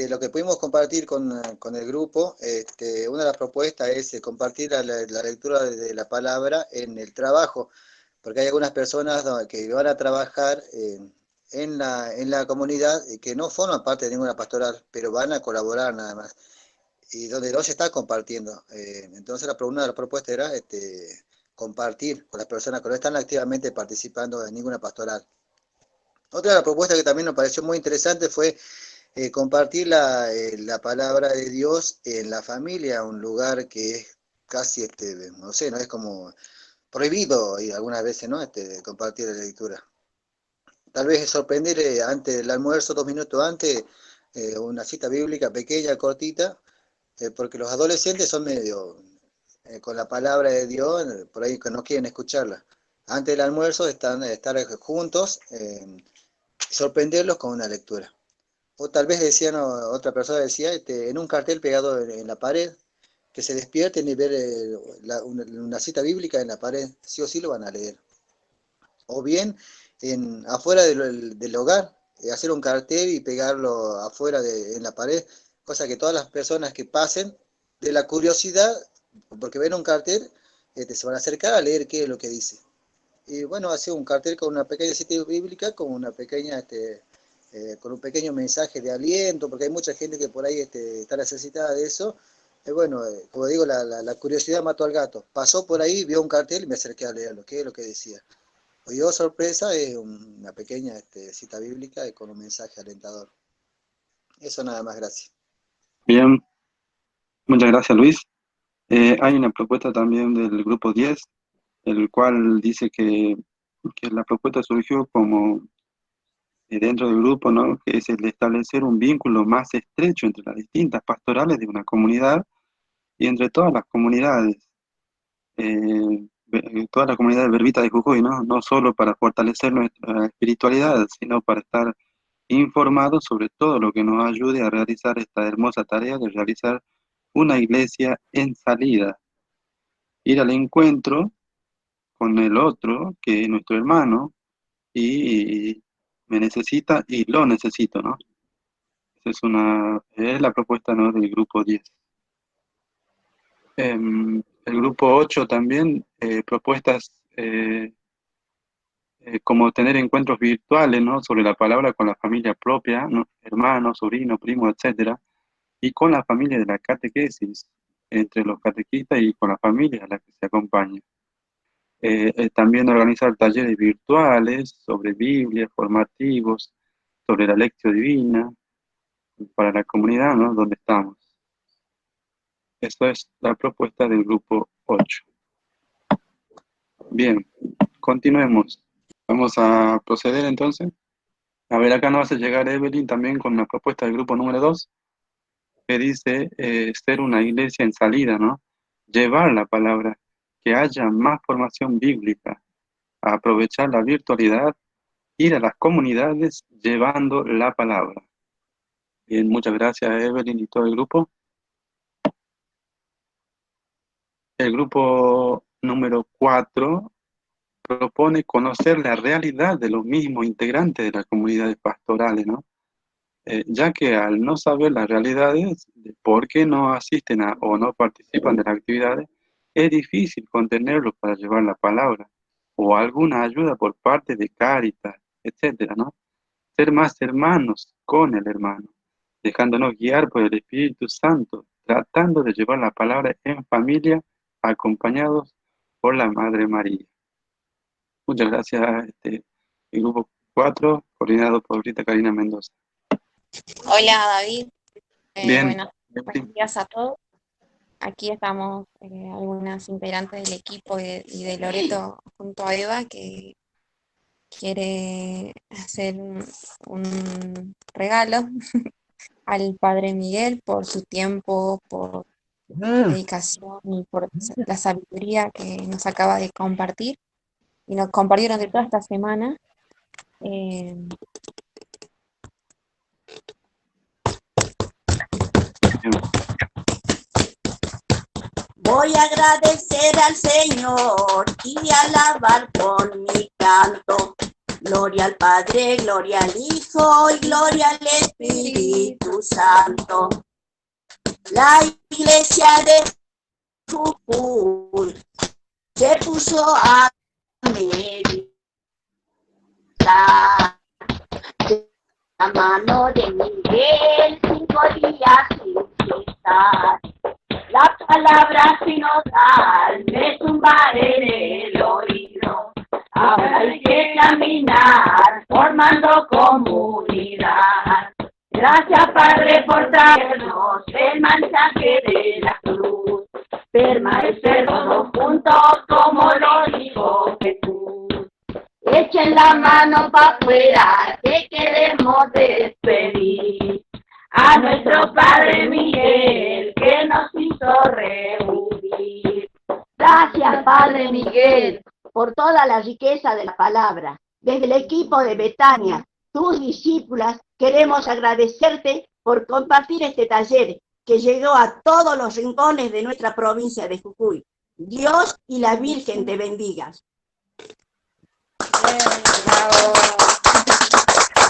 Lo que pudimos compartir con el grupo, una de las propuestas es compartir la lectura de la palabra en el trabajo, porque hay algunas personas que van a trabajar en la comunidad que no forman parte de ninguna pastoral, pero van a colaborar nada más, y donde no se está compartiendo. Entonces una de las propuestas era compartir con las personas que no están activamente participando en ninguna pastoral. Otra de las propuestas que también nos pareció muy interesante fue compartir la palabra de Dios en la familia, un lugar que es casi, no sé, no es como prohibido y algunas veces, ¿no? Compartir la lectura. Tal vez es sorprender antes del almuerzo, 2 minutos antes, una cita bíblica pequeña, cortita, porque los adolescentes son medio, con la palabra de Dios, por ahí que no quieren escucharla. Antes del almuerzo estar juntos, sorprenderlos con una lectura. O tal vez decían, otra persona decía, en un cartel pegado en la pared, que se despierten y ver una cita bíblica en la pared, sí o sí lo van a leer. O bien, afuera del hogar, hacer un cartel y pegarlo afuera en la pared, cosa que todas las personas que pasen, de la curiosidad, porque ven un cartel, se van a acercar a leer qué es lo que dice. Y bueno, hacer un cartel con una pequeña cita bíblica, con una pequeña, con un pequeño mensaje de aliento, porque hay mucha gente que por ahí está necesitada de eso. Bueno, como digo, la curiosidad mató al gato. Pasó por ahí, vio un cartel y me acerqué a leerlo, qué es lo que decía. Hoy yo, sorpresa, es una pequeña cita bíblica con un mensaje alentador. Eso nada más, gracias. Bien, muchas gracias, Luis. Hay una propuesta también del grupo 10, el cual dice que la propuesta surgió como dentro del grupo, ¿no? Que es el de establecer un vínculo más estrecho entre las distintas pastorales de una comunidad y entre todas las comunidades, toda la comunidad de Verbita de Jujuy, ¿no? No solo para fortalecer nuestra espiritualidad, sino para estar informados sobre todo lo que nos ayude a realizar esta hermosa tarea de realizar una iglesia en salida, ir al encuentro con el otro, que es nuestro hermano, y me necesita y lo necesito, ¿no? Esa es la propuesta, ¿no?, del grupo 10. El grupo 8 también, propuestas como tener encuentros virtuales, ¿no?, sobre la palabra con la familia propia, ¿no?, hermanos, sobrinos, primos, etcétera, y con la familia de la catequesis, entre los catequistas y con la familia a la que se acompaña. También organizar talleres virtuales sobre Biblia, formativos, sobre la lección divina, para la comunidad, ¿no?, donde estamos. Esa es la propuesta del grupo 8. Bien, continuemos. Vamos a proceder entonces. A ver, acá nos hace llegar Evelyn también con la propuesta del grupo número 2, que dice ser una iglesia en salida, ¿no? Llevar la palabra, que haya más formación bíblica, aprovechar la virtualidad, ir a las comunidades llevando la palabra. Bien, muchas gracias Evelyn y todo el grupo. El grupo número 4 propone conocer la realidad de los mismos integrantes de las comunidades pastorales, ¿no? Ya que al no saber las realidades de por qué no asisten o no participan de las actividades, es difícil contenerlos para llevar la palabra o alguna ayuda por parte de Cáritas, etcétera, ¿no? Ser más hermanos con el hermano, dejándonos guiar por el Espíritu Santo, tratando de llevar la palabra en familia, acompañados por la Madre María. Muchas gracias, el grupo 4, coordinado por Rita Karina Mendoza. Hola David. Bien. Bueno, Buenos días a todos. Aquí estamos algunas integrantes del equipo y de Loreto junto a Eva que quiere hacer un regalo al Padre Miguel por su tiempo, por dedicación y por la sabiduría que nos acaba de compartir y nos compartieron de toda esta semana. Voy a agradecer al Señor y alabar con mi canto. Gloria al Padre, gloria al Hijo y gloria al Espíritu Santo. La iglesia de Jujuy se puso a meditar la mano de Miguel 5 días sin cesar. La palabra sinodal me zumba en el oído. Ahora hay que caminar formando comunidad. Gracias, Padre, por traernos el mensaje de la cruz. Permanecer todos juntos como lo dijo Jesús. Echen la mano para afuera que queremos despedir a nuestro Padre Miguel que nos hizo reunir. Gracias, Padre Miguel, por toda la riqueza de la palabra. Desde el equipo de Betania, tus discípulas, queremos agradecerte por compartir este taller que llegó a todos los rincones de nuestra provincia de Jujuy. Dios y la Virgen te bendigan.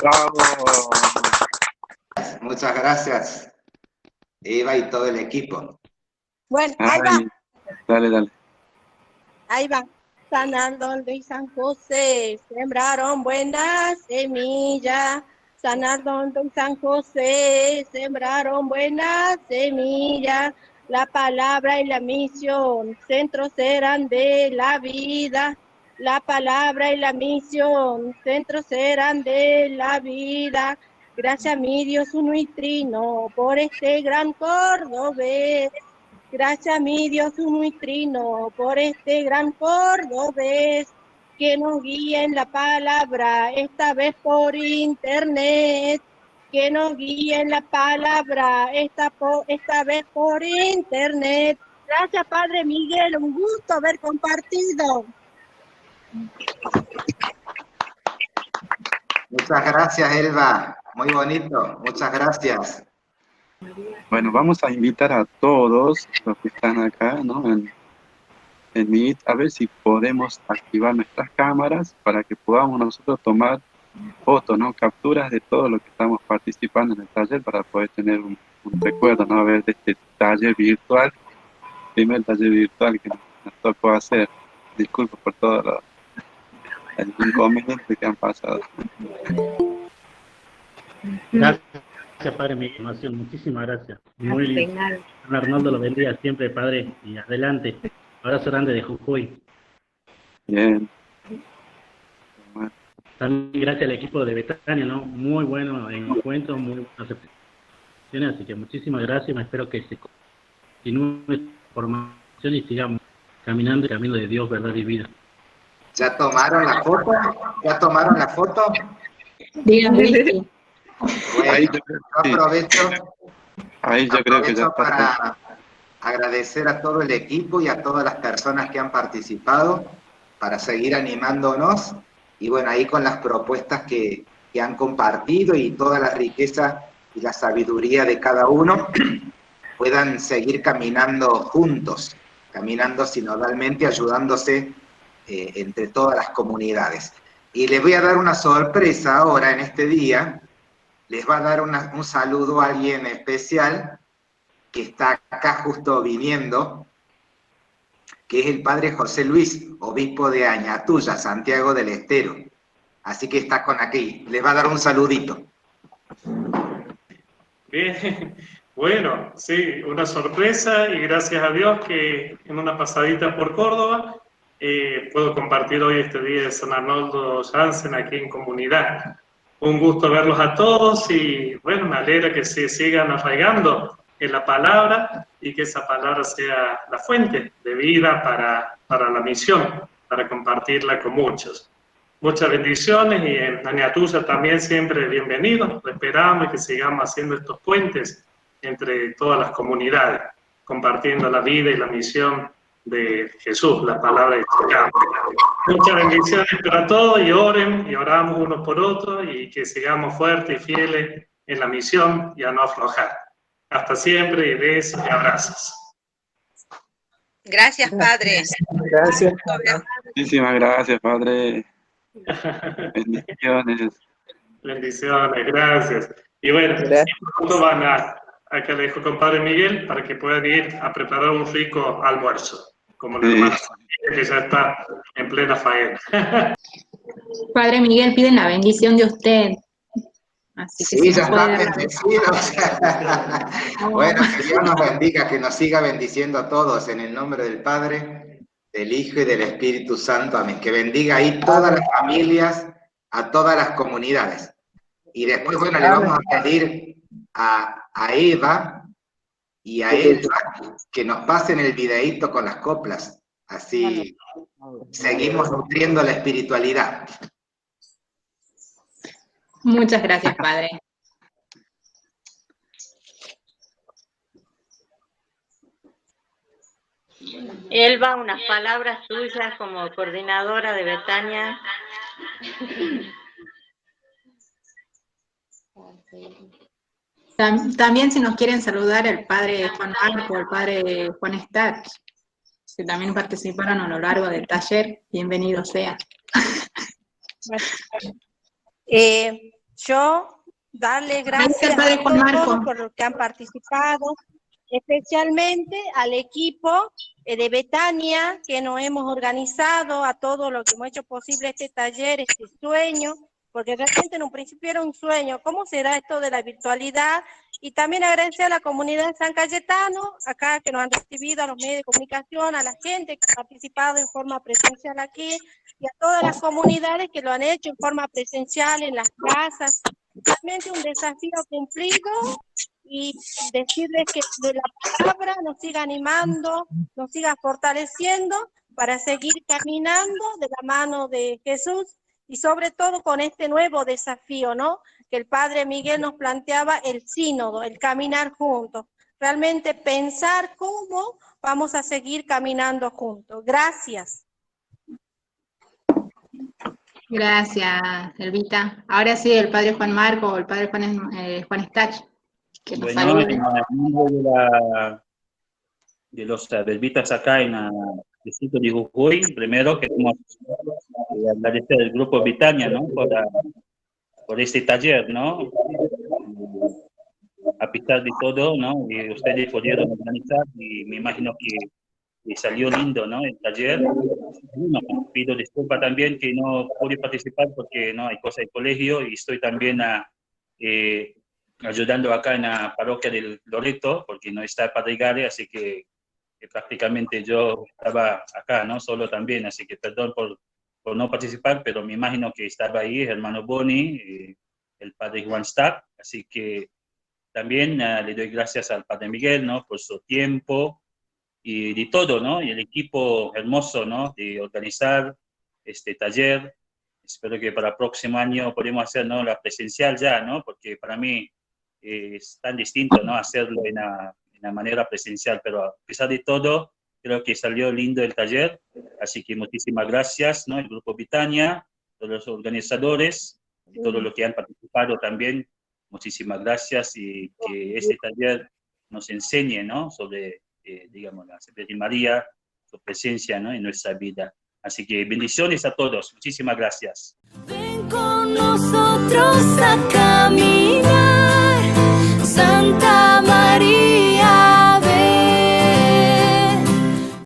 ¡Bravo! Muchas gracias, Eva y todo el equipo. Bueno, ahí va. Dale. Ahí va. San Arnoldo y San José sembraron buenas semillas. San Arnoldo y San José sembraron buenas semillas. La palabra y la misión, centros serán de la vida. La palabra y la misión, centros serán de la vida. Gracias a mi Dios uno y trino por este gran cordobés. Gracias a mi Dios uno y trino por este gran cordobés. Que nos guíe en la palabra, esta vez por internet. Que nos guíe en la palabra, esta vez por internet. Gracias, Padre Miguel, un gusto haber compartido. Muchas gracias, Elba. Muy bonito. Muchas gracias. Bueno, vamos a invitar a todos los que están acá, ¿no? En Meet, a ver si podemos activar nuestras cámaras para que podamos nosotros tomar fotos, ¿no? Capturas de todo lo que estamos participando en el taller para poder tener un recuerdo, ¿no? A ver, de este taller virtual, primer taller virtual que nos tocó hacer. Disculpo por todo el inconveniente que han pasado. Gracias, Padre Miguel, muchísimas gracias. Muy lindo. Arnoldo lo bendiga siempre, Padre, y adelante. Abrazo grande de Jujuy. Bien. También gracias al equipo de Betania, ¿no? Muy bueno encuentro, muy buenas expresiones, así que muchísimas gracias. Me espero que se continúe esta formación y sigamos caminando el camino de Dios, verdad y vida. ¿Ya tomaron la foto? ¿Ya tomaron la foto? Díganme. Bueno, aprovecho que ya para agradecer a todo el equipo y a todas las personas que han participado para seguir animándonos y bueno, ahí con las propuestas que han compartido y toda la riqueza y la sabiduría de cada uno puedan seguir caminando juntos, caminando sinodalmente, ayudándose entre todas las comunidades. Y les voy a dar una sorpresa ahora en este día. Les va a dar un saludo a alguien especial que está acá justo viniendo, que es el padre José Luis, obispo de Añatuya, Santiago del Estero. Así que está con aquí. Les va a dar un saludito. Bien, bueno, sí, una sorpresa y gracias a Dios que en una pasadita por Córdoba puedo compartir hoy este día de San Arnoldo Jansen aquí en comunidad. Un gusto verlos a todos y bueno, me alegra que se sigan arraigando en la palabra y que esa palabra sea la fuente de vida para la misión, para compartirla con muchos. Muchas bendiciones y en Añatuya también siempre bienvenidos. Lo esperamos y que sigamos haciendo estos puentes entre todas las comunidades, compartiendo la vida y la misión de Jesús, la palabra de Dios. Muchas bendiciones para todos y oren y oramos unos por otros y que sigamos fuertes y fieles en la misión y a no aflojar. Hasta siempre y besos y abrazos. Gracias, Padre. Gracias. Muchísimas gracias, Padre. Bendiciones. Bendiciones, gracias. Y bueno, pronto van acá le dejo con Padre Miguel para que puedan ir a preparar un rico almuerzo, como la hermana que ya está en plena faena. Padre Miguel, piden la bendición de usted. Así que Sí, si ya nos puede está dar la bendecido. Bueno, que Dios nos bendiga, que nos siga bendiciendo a todos en el nombre del Padre, del Hijo y del Espíritu Santo. Amén. Que bendiga ahí todas las familias, a todas las comunidades. Y después, bueno, le vamos a pedir a Eva y a Elba que nos pasen el videíto con las coplas. Así seguimos nutriendo la espiritualidad. Muchas gracias, Padre. Elba, unas palabras tuyas como coordinadora de Betania. También si nos quieren saludar el Padre Juan Marco, el Padre Juan Stach, que también participaron a lo largo del taller, bienvenido sea. Yo darle gracias Padre a Juan Marco. todos por los que han participado, especialmente al equipo de Betania que nos hemos organizado, a todos los que hemos hecho posible este taller, este sueño, porque realmente en un principio era un sueño. ¿Cómo será esto de la virtualidad? Y también agradecer a la comunidad de San Cayetano, acá que nos han recibido, a los medios de comunicación, a la gente que ha participado en forma presencial aquí, y a todas las comunidades que lo han hecho en forma presencial, en las casas. Realmente un desafío cumplido, y decirles que de la palabra nos siga animando, nos siga fortaleciendo para seguir caminando de la mano de Jesús, y sobre todo con este nuevo desafío, ¿no? Que el Padre Miguel nos planteaba, el sínodo, el caminar juntos. Realmente pensar cómo vamos a seguir caminando juntos. Gracias. Gracias, Elvita. Ahora sí, el Padre Juan Marco, o el Padre Juan Stach, que nos Bueno, salude. en el nombre de los Belvitas acá en el distrito de Jujuy, primero queremos agradecer al Grupo Betania, ¿no? por este taller, ¿no? A pesar de todo, ¿no? Y ustedes pudieron organizar y me imagino que salió lindo, ¿no? El taller. Bueno, pido disculpas también que no pude participar porque no hay cosas de colegio y estoy también ayudando acá en la parroquia del Loreto porque no está el Padre Gare, así que prácticamente yo estaba acá, ¿no? Solo también, así que perdón por no participar, pero me imagino que estaba ahí el hermano Boni, el Padre Juan Stach, así que también le doy gracias al Padre Miguel, ¿no? Por su tiempo y de todo, ¿no? Y el equipo hermoso, ¿no? De organizar este taller. Espero que para el próximo año podamos hacer, ¿no? La presencial ya, ¿no? Porque para mí es tan distinto, ¿no? Hacerlo en la manera presencial, pero a pesar de todo, creo que salió lindo el taller, así que muchísimas gracias, ¿no? El Grupo Betania, todos los organizadores, y todos los que han participado también, muchísimas gracias, y que este taller nos enseñe, ¿no? Sobre, digamos, la Virgen María, su presencia, ¿no? En nuestra vida. Así que bendiciones a todos, muchísimas gracias. Ven con nosotros a caminar.